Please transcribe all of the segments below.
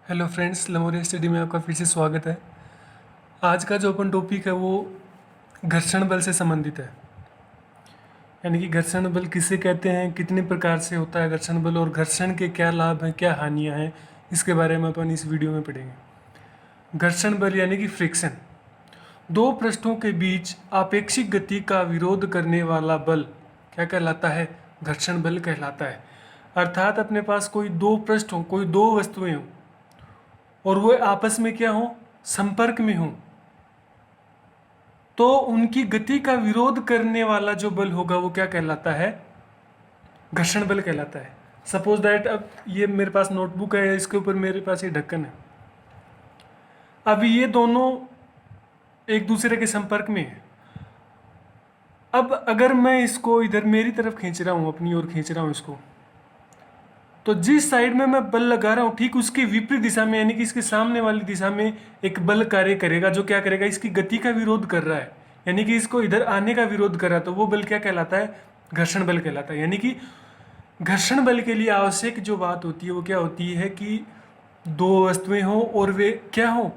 Hello friends, लमोरिया study में आपका फिर से स्वागत है। आज का जो अपन टॉपिक है वो घर्षण बल से संबंधित है। यानी कि घर्षण बल किसे कहते हैं, कितने प्रकार से होता है घर्षण बल और घर्षण के क्या लाभ हैं, क्या हानियां हैं, इसके बारे में अपन इस वीडियो में पढ़ेंगे। घर्षण बल यानी कि फ्रिक्शन, दो पृष्ठों के बीच आपेक्षिक गति का विरोध करने वाला बल क्या कहलाता है? घर्षण बल कहलाता है। अर्थात अपने पास कोई दो पृष्ठ हों, कोई दो वस्तुएं हों और वो आपस में क्या हो, संपर्क में हो, तो उनकी गति का विरोध करने वाला जो बल होगा वो क्या कहलाता है? घर्षण बल कहलाता है। सपोज दैट अब ये मेरे पास नोटबुक है, इसके ऊपर मेरे पास ये ढक्कन है। अब ये दोनों एक दूसरे के संपर्क में है। अब अगर मैं इसको इधर मेरी तरफ खींच रहा हूं, अपनी ओर खींच रहा हूं इसको, तो जिस साइड में मैं बल लगा रहा हूँ ठीक उसके विपरीत दिशा में यानी कि इसके सामने वाली दिशा में एक बल कार्य करेगा, जो क्या करेगा, इसकी गति का विरोध कर रहा है, यानी कि इसको इधर आने का विरोध कर रहा है। तो वो बल क्या कहलाता है? घर्षण बल कहलाता है। यानी कि घर्षण बल के लिए आवश्यक जो बात होती है वो क्या होती है कि दो वस्तुएं हो और वे क्या हो,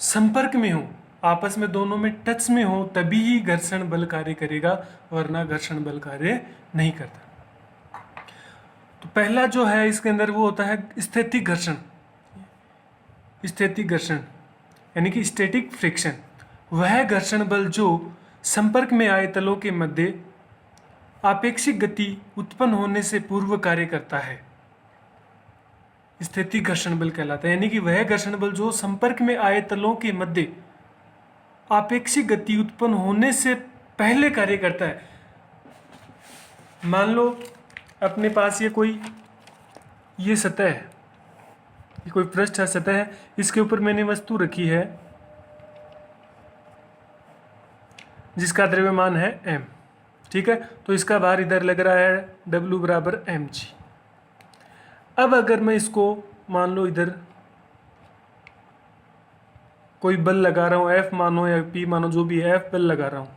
संपर्क में हो, आपस में दोनों में टच में हो, तभी ही घर्षण बल कार्य करेगा, वरना घर्षण बल कार्य नहीं करता। तो पहला जो है इसके अंदर वो होता है स्थैतिक घर्षण। स्थैतिक घर्षण यानी कि स्टैटिक फ्रिक्शन, वह घर्षण बल जो संपर्क में आए तलों के मध्य आपेक्षिक गति उत्पन्न होने से पूर्व कार्य करता है, स्थैतिक घर्षण बल कहलाता है। यानी कि वह घर्षण बल जो संपर्क में आए तलों के मध्य आपेक्षिक गति उत्पन्न होने से पहले कार्य करता है। मान लो अपने पास ये सतह है, ये कोई पृष्ठ है, सतह है, इसके ऊपर मैंने वस्तु रखी है जिसका द्रव्यमान है m, ठीक है। तो इसका भार इधर लग रहा है W बराबर mg। अब अगर मैं इसको मान लो इधर कोई बल लगा रहा हूं, F मानो या P मानो, जो भी है, F बल लगा रहा हूं,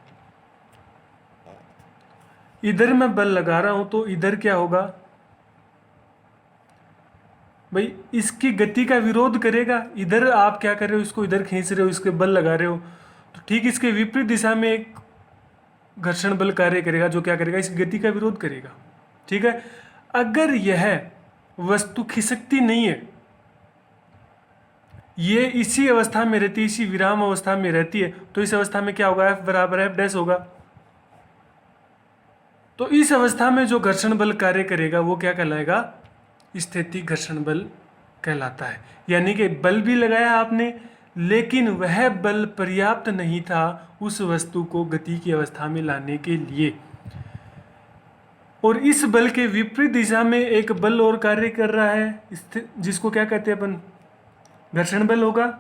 इधर मैं बल लगा रहा हूं, तो इधर क्या होगा भाई, इसकी गति का विरोध करेगा। इधर आप क्या कर रहे हो, इसको इधर खींच रहे हो, इसके बल लगा रहे हो, तो ठीक इसके विपरीत दिशा में एक घर्षण बल कार्य करेगा, जो क्या करेगा, इसकी गति का विरोध करेगा, ठीक है। अगर यह वस्तु खिसकती नहीं है, ये इसी अवस्था में रहती है, इसी विराम अवस्था में रहती है, तो इस अवस्था में क्या होगा, F बराबर F डैश होगा। तो इस अवस्था में जो घर्षण बल कार्य करेगा वो क्या कहलाएगा? स्थैतिक घर्षण बल कहलाता है। यानी कि बल भी लगाया आपने, लेकिन वह बल पर्याप्त नहीं था उस वस्तु को गति की अवस्था में लाने के लिए, और इस बल के विपरीत दिशा में एक बल और कार्य कर रहा है, जिसको क्या कहते हैं अपन? घर्षण बल होगा।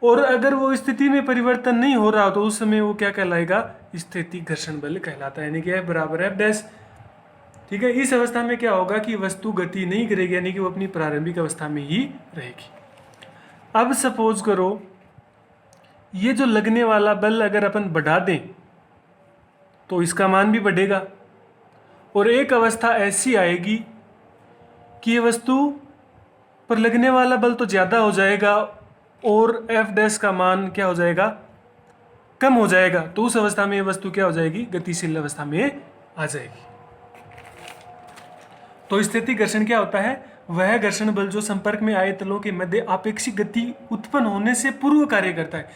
और अगर वो स्थिति में परिवर्तन नहीं हो रहा तो उस समय वो क्या कहलाएगा? स्थैतिक घर्षण बल कहलाता है। यानी कि F बराबर F डैश, ठीक है। इस अवस्था में क्या होगा कि वस्तु गति नहीं करेगी, यानी कि वो अपनी प्रारंभिक अवस्था में ही रहेगी। अब सपोज करो ये जो लगने वाला बल अगर अपन बढ़ा दें तो इसका मान भी बढ़ेगा, और एक अवस्था ऐसी आएगी कि ये वस्तु पर लगने वाला बल तो ज्यादा हो जाएगा और F डैश का मान क्या हो जाएगा? कम हो जाएगा। तो उस अवस्था में ये वस्तु क्या हो जाएगी? गतिशील अवस्था में आ जाएगी। तो स्थैतिक घर्षण क्या होता है? वह घर्षण बल जो संपर्क में आए तलों के मध्य आपेक्षिक गति उत्पन्न होने से पूर्व कार्य करता है।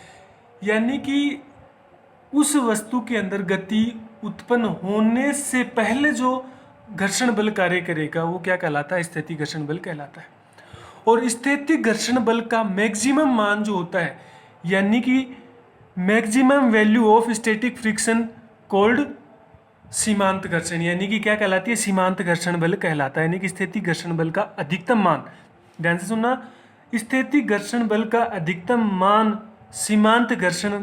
यानी कि उस वस्तु के अंदर गति उत्पन्न होने से पहले जो घर्षण बल कार्य करेगा वो क्या कहलाता है? स्थैतिक घर्षण बल कहलाता है। और स्थैतिक घर्षण बल का मैक्सिमम मान जो होता है, यानी कि maximum value of static friction called सीमांत घर्षण, यानी कि क्या कहलाती है? सीमांत घर्षण बल कहलाता है। यानी कि स्थैतिक घर्षण बल का अधिकतम मान, ध्यान से सुनना, स्थैतिक घर्षण बल का अधिकतम मान सीमांत घर्षण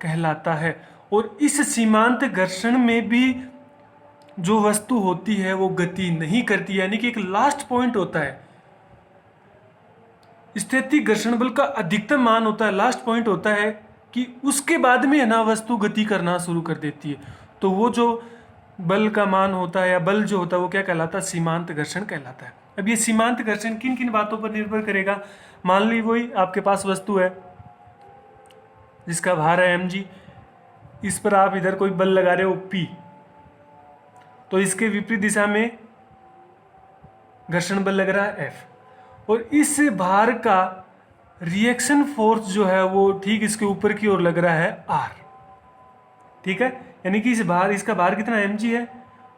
कहलाता है। और इस सीमांत घर्षण में भी जो वस्तु होती है वो गति नहीं करती, यानी कि एक लास्ट पॉइंट होता है। स्थैतिक घर्षण बल का अधिकतम मान होता है, लास्ट पॉइंट होता है कि उसके बाद में है ना वस्तु गति करना शुरू कर देती है। तो वो जो बल का मान होता है या बल जो होता है वो क्या कहलाता है? सीमांत घर्षण कहलाता है। अब ये सीमांत घर्षण किन किन बातों पर निर्भर करेगा? मान ली वही आपके पास वस्तु है जिसका भार है mg, इस पर आप इधर कोई बल लगा रहे हो P, तो इसके विपरीत दिशा में घर्षण बल लग रहा है F, और इस भार का रिएक्शन फोर्स जो है वो ठीक इसके ऊपर की ओर लग रहा है R। ठीक है, यानी कि इसका भार कितना mg है,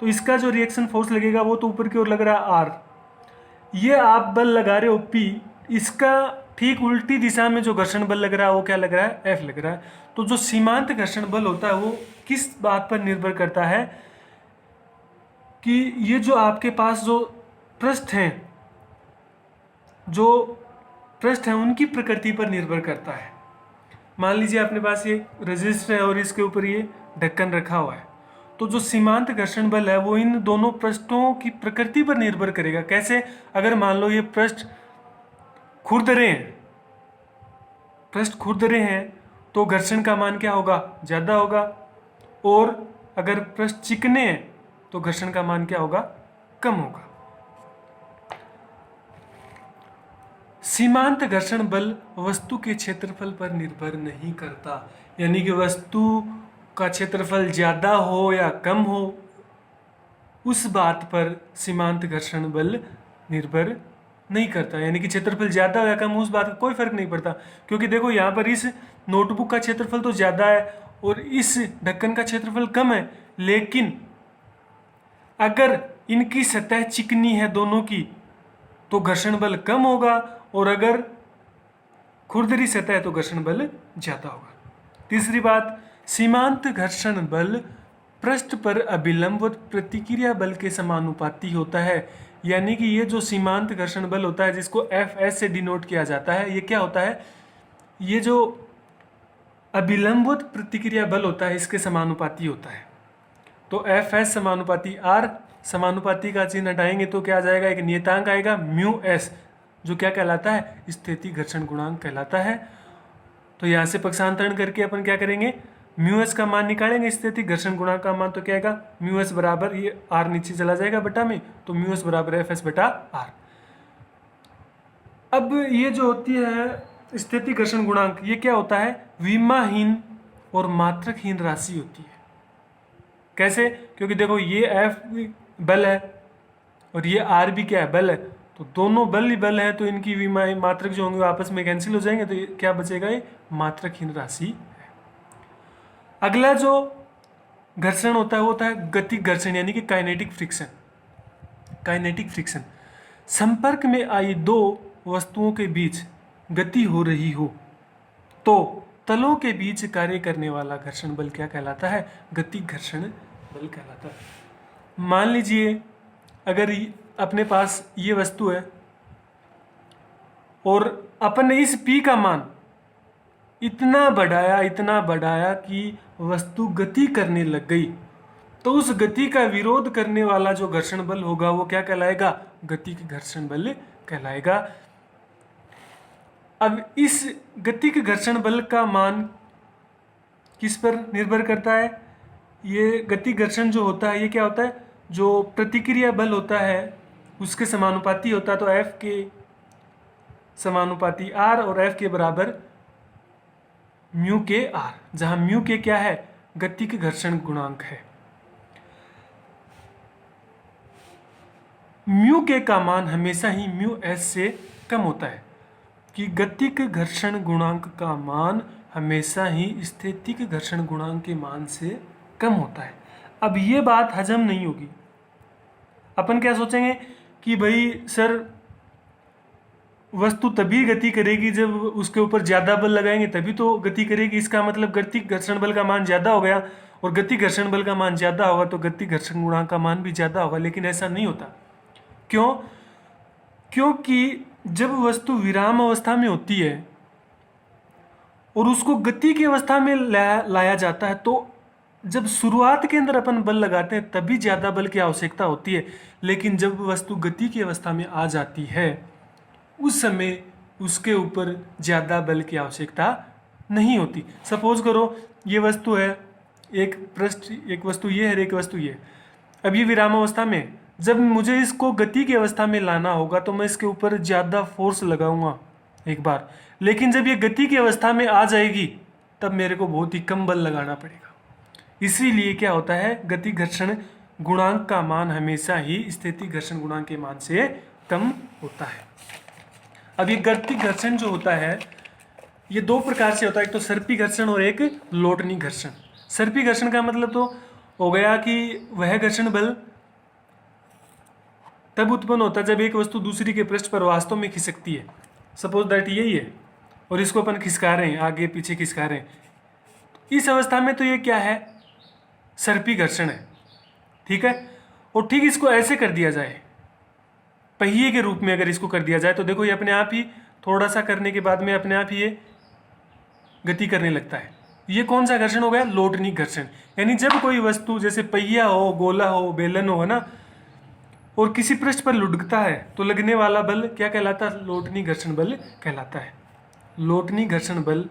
तो इसका जो रिएक्शन फोर्स लगेगा वो तो ऊपर की ओर लग रहा है R। ये आप बल लगा रहे हो P, इसका ठीक उल्टी दिशा में जो घर्षण बल लग रहा है वो क्या लग रहा है? F लग रहा है। तो जो सीमांत घर्षण बल होता है वो किस बात पर निर्भर करता है कि ये जो आपके पास जो पृष्ठ हैं उनकी प्रकृति पर निर्भर करता है। मान लीजिए अपने पास ये रेजिस्टर है और इसके ऊपर ये ढक्कन रखा हुआ है, तो जो सीमांत घर्षण बल है वो इन दोनों पृष्ठों की प्रकृति पर निर्भर करेगा। कैसे? अगर मान लो ये पृष्ठ खुरदरे हैं तो घर्षण का मान क्या होगा? ज़्यादा होगा, और अगर पृष्ठ चिकने हैं तो घर्षण का मान क्या होगा? कम होगा। सीमांत घर्षण बल वस्तु के क्षेत्रफल पर निर्भर नहीं करता, यानी कि वस्तु का क्षेत्रफल ज़्यादा हो या कम हो उस बात पर सीमांत घर्षण बल निर्भर नहीं करता। यानी कि क्षेत्रफल ज़्यादा हो या कम हो उस बात का कोई फर्क नहीं पड़ता, क्योंकि देखो यहाँ पर इस नोटबुक का क्षेत्रफल तो ज़्यादा है और इस ढक्कन का क्षेत्रफल कम है, लेकिन अगर इनकी सतह चिकनी है दोनों की तो घर्षण बल कम होगा, और अगर खुरदरी सतह है तो घर्षण बल ज़्यादा होगा। तीसरी बात, सीमांत घर्षण बल पृष्ठ पर अभिलंब व प्रतिक्रिया बल के समानुपाती होता है। यानी कि ये जो सीमांत घर्षण बल होता है जिसको Fs से डिनोट किया जाता है, ये क्या होता है? ये जो अभिलंब प्रतिक्रिया बल होता है इसके समानुपाती होता है। तो Fs समानुपाती R, समानुपाती का चिन्ह हटाएंगे तो क्या आ जाएगा? एक नियतांक आएगा μs, जो क्या कहलाता है? स्थिति घर्षण गुणांक कहलाता है। तो यहाँ से पक्षांतरण करके अपन क्या करेंगे? μs का मान निकालेंगे, स्थिति घर्षण गुणांक का मान, तो क्या आएगा? μs बराबर, ये R नीचे चला जाएगा बटा में, तो μs बराबर Fs बटा R। अब ये जो होती है स्थिति घर्षण गुणांक, ये क्या होता है? विमाहीन और मात्रकहीन राशि होती है। कैसे? क्योंकि देखो ये F बल है और ये R भी क्या है? बल है, तो दोनों बल ही बल है, तो इनकी विमाही मात्रक जो होंगे आपस में कैंसिल हो जाएंगे, तो ये क्या बचेगा? ये मात्रकहीन राशि है। अगला जो घर्षण होता है वो होता है गतिक घर्षण, यानी कि काइनेटिक फ्रिक्शन। काइनेटिक फ्रिक्शन, संपर्क में आई दो वस्तुओं के बीच गति हो रही हो तो तलों के बीच कार्य करने वाला घर्षण बल क्या कहलाता है? गतिक घर्षण बल कहलाता है। मान लीजिए अगर अपने पास ये वस्तु है और अपन ने इस P का मान इतना बढ़ाया कि वस्तु गति करने लग गई, तो उस गति का विरोध करने वाला जो घर्षण बल होगा वो क्या कहलाएगा? गतिक घर्षण बल कहलाएगा। अब इस गतिक घर्षण बल का मान किस पर निर्भर करता है? ये गतिक घर्षण जो होता है ये क्या होता है? जो प्रतिक्रिया बल होता है उसके समानुपाती होता है, तो F के समानुपाती R और F के बराबर म्यू के R, जहां म्यू के क्या है? गतिक घर्षण गुणांक है। म्यू के का मान हमेशा ही म्यू एस से कम होता है, कि गतिक घर्षण गुणांक का मान हमेशा ही स्थितिक घर्षण गुणांक के मान से कम होता है। अब ये बात हजम नहीं होगी, अपन क्या सोचेंगे कि भाई सर वस्तु तभी गति करेगी जब उसके ऊपर ज़्यादा बल लगाएंगे तभी तो गति करेगी, इसका मतलब गतिक घर्षण बल का मान ज़्यादा हो गया, और गतिक घर्षण बल का मान ज़्यादा होगा तो गतिक घर्षण गुणांक का मान भी ज़्यादा होगा। लेकिन ऐसा नहीं होता। क्यों? क्योंकि जब वस्तु विराम अवस्था में होती है और उसको गति की अवस्था में लाया जाता है, तो जब शुरुआत के अंदर अपन बल लगाते हैं तभी ज़्यादा बल की आवश्यकता होती है, लेकिन जब वस्तु गति की अवस्था में आ जाती है उस समय उसके ऊपर ज़्यादा बल की आवश्यकता नहीं होती। सपोज करो ये वस्तु है, एक पृष्ठ, एक वस्तु ये है, एक वस्तु ये। अब ये विराम अवस्था में, जब मुझे इसको गति की अवस्था में लाना होगा तो मैं इसके ऊपर ज़्यादा फोर्स लगाऊंगा एक बार, लेकिन जब ये गति की अवस्था में आ जाएगी तब मेरे को बहुत ही कम बल लगाना पड़ेगा। इसीलिए क्या होता है, गति घर्षण गुणांक का मान हमेशा ही स्थिति घर्षण गुणांक के मान से कम होता है। अब ये गति घर्षण जो होता है ये दो प्रकार से होता है, एक तो सर्पी घर्षण और एक लोटनी घर्षण। सर्पी घर्षण का मतलब तो हो गया कि वह घर्षण बल तब उत्पन्न होता है जब एक वस्तु दूसरी के पृष्ठ पर वास्तव में खिसकती है। सपोज दैट यही है और इसको अपन खिसका रहे हैं, आगे पीछे खिसका रहे हैं, इस अवस्था में तो ये क्या है, सर्पी घर्षण है, ठीक है। और ठीक इसको ऐसे कर दिया जाए, पहिए के रूप में अगर इसको कर दिया जाए तो देखो ये अपने आप ही थोड़ा सा करने के बाद में अपने आप ही ये गति करने लगता है। ये कौन सा घर्षण हो गया, लोटनी घर्षण। यानी जब कोई वस्तु जैसे पहिया हो, गोला हो, बेलन हो, है ना, और किसी पृष्ठ पर लुढ़कता है तो लगने वाला बल क्या कहलाता है, लोटनी घर्षण बल कहलाता है। लोटनी घर्षण बल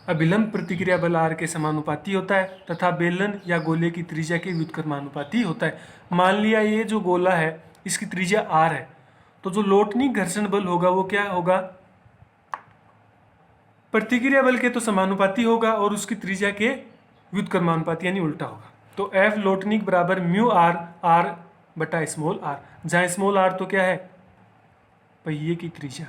अभिलंब प्रतिक्रिया बल आर के समानुपाती होता है तथा बेलन या गोले की त्रिज्या के व्युत्क्रमानुपाती होता है। मान लिया ये जो गोला है इसकी त्रिज्या आर है, तो जो लोटनी घर्षण बल होगा वो क्या होगा, प्रतिक्रिया बल के तो समानुपाती होगा और उसकी त्रिज्या के व्युत्क्रमानुपाती यानी उल्टा होगा। तो एफ लोटनिक बराबर म्यू आर, आर बटा स्मॉल आर, जहां स्मॉल आर तो क्या है, पहिए की त्रिज्या।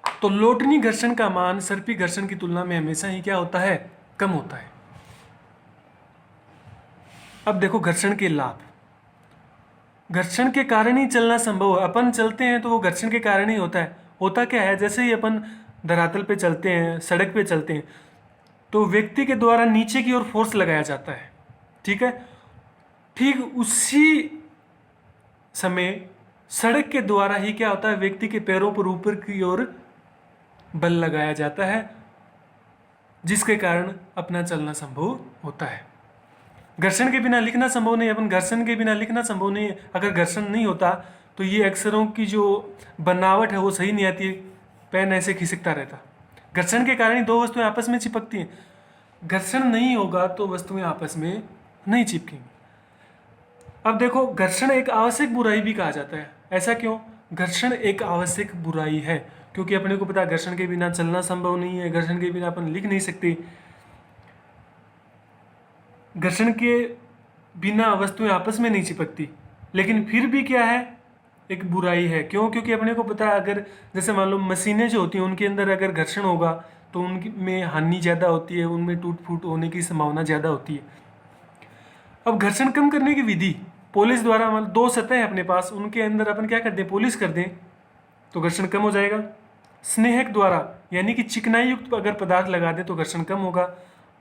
तो लोटनी घर्षण का मान सर्पी घर्षण की तुलना में हमेशा ही क्या होता है, कम होता है। अब देखो घर्षण के लाभ, घर्षण के कारण ही चलना संभव है। अपन चलते हैं तो वो घर्षण के कारण ही होता है। होता क्या है, जैसे ही अपन धरातल पे चलते हैं, सड़क पे चलते हैं, तो व्यक्ति के द्वारा नीचे की ओर फोर्स लगाया जाता है, ठीक है। ठीक उसी समय सड़क के द्वारा ही क्या होता है, व्यक्ति के पैरों पर ऊपर की ओर बल लगाया जाता है, जिसके कारण अपना चलना संभव होता है। घर्षण के बिना लिखना संभव नहीं, अपन घर्षण के बिना लिखना संभव नहीं है। अगर घर्षण नहीं होता तो ये अक्षरों की जो बनावट है वो सही नहीं आती, पेन ऐसे खिसकता रहता। घर्षण के कारण ही दो वस्तुएं आपस में चिपकती हैं। घर्षण नहीं होगा तो वस्तुएं आपस में नहीं चिपकेंगी। अब देखो घर्षण एक आवश्यक बुराई भी कहा जाता है। ऐसा क्यों, घर्षण एक आवश्यक बुराई है क्योंकि अपने को पता है घर्षण के बिना चलना संभव नहीं है, घर्षण के बिना अपन लिख नहीं सकते, घर्षण के बिना वस्तुएं आपस में नहीं चिपकती। लेकिन फिर भी क्या है, एक बुराई है। क्यों, क्योंकि अपने को पता है अगर जैसे मान लो मशीनें जो होती हैं उनके अंदर अगर घर्षण होगा तो उनमें हानि ज़्यादा होती है, उनमें टूट फूट होने की संभावना ज़्यादा होती है। अब घर्षण कम करने की विधि, पॉलिश द्वारा, मान दो सतह अपने पास, उनके अंदर अपन क्या कर दें, पॉलिश कर दें तो घर्षण कम हो जाएगा। स्नेहक द्वारा यानी कि चिकनाई युक्त अगर पदार्थ लगा दें तो घर्षण कम होगा।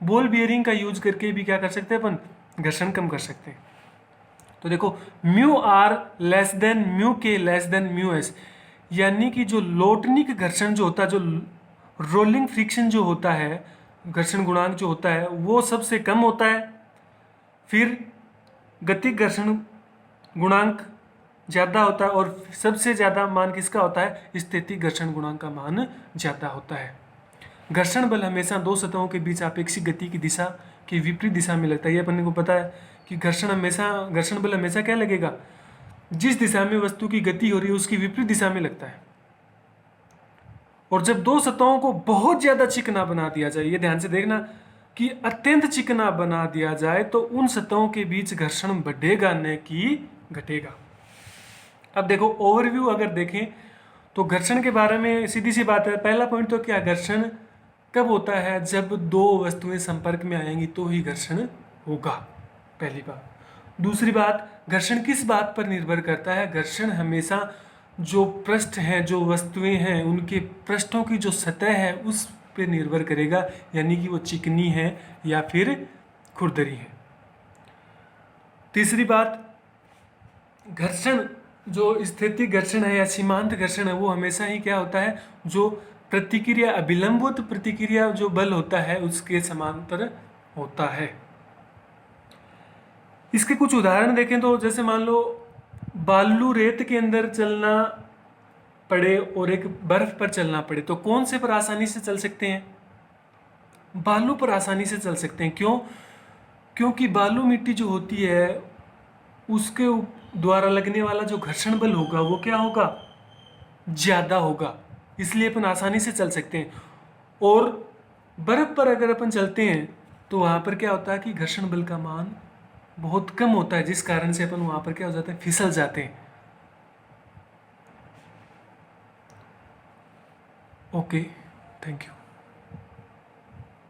बॉल बियरिंग का यूज करके भी क्या कर सकते हैं अपन, घर्षण कम कर सकते हैं। तो देखो mu R less than mu K less than mu S, यानी कि जो लोटनिक घर्षण जो होता है, जो रोलिंग फ्रिक्शन जो होता है, घर्षण गुणांक जो होता है वो सबसे कम होता है। फिर गतिक घर्षण गुणांक ज़्यादा होता है और सबसे ज़्यादा मान किसका होता है, स्थितिक घर्षण गुणांक का मान ज़्यादा होता है। घर्षण बल हमेशा दो सतहों के बीच आपेक्षिक गति की दिशा की विपरीत दिशा में लगता है। ये अपन को पता है कि घर्षण बल हमेशा क्या लगेगा, जिस दिशा में वस्तु की गति हो रही है उसकी विपरीत दिशा में लगता है। और जब दो सतहों को बहुत ज़्यादा चिकना बना दिया जाए, ये ध्यान से देखना कि अत्यंत चिकना बना दिया जाए तो उन सतहों के बीच घर्षण बढ़ेगा न कि घटेगा। अब देखो ओवरव्यू अगर देखें तो घर्षण के बारे में सीधी सी बात है। पहला पॉइंट तो क्या, घर्षण कब होता है, जब दो वस्तुएं संपर्क में आएंगी तो ही घर्षण होगा, पहली बात। दूसरी बात, घर्षण किस बात पर निर्भर करता है, घर्षण हमेशा जो पृष्ठ हैं, जो वस्तुएं हैं, उनके पृष्ठों की जो सतह है उस पर निर्भर करेगा, यानी कि वो चिकनी है या फिर खुरदरी है। तीसरी बात, घर्षण जो स्थितिक घर्षण है या सीमांत घर्षण है वो हमेशा ही क्या होता है, जो प्रतिक्रिया अभिलंबित प्रतिक्रिया जो बल होता है उसके समांतर होता है। इसके कुछ उदाहरण देखें तो जैसे मान लो बालू रेत के अंदर चलना पड़े और एक बर्फ पर चलना पड़े तो कौन से पर आसानी से चल सकते हैं, बालू पर आसानी से चल सकते हैं। क्यों, क्योंकि बालू मिट्टी जो होती है उसके द्वारा लगने वाला जो घर्षण बल होगा वो क्या होगा, ज़्यादा होगा, इसलिए अपन आसानी से चल सकते हैं। और बर्फ पर अगर अपन चलते हैं तो वहाँ पर क्या होता है कि घर्षण बल का मान बहुत कम होता है, जिस कारण से अपन वहाँ पर क्या हो जाते हैं, फिसल जाते हैं। Okay, thank you.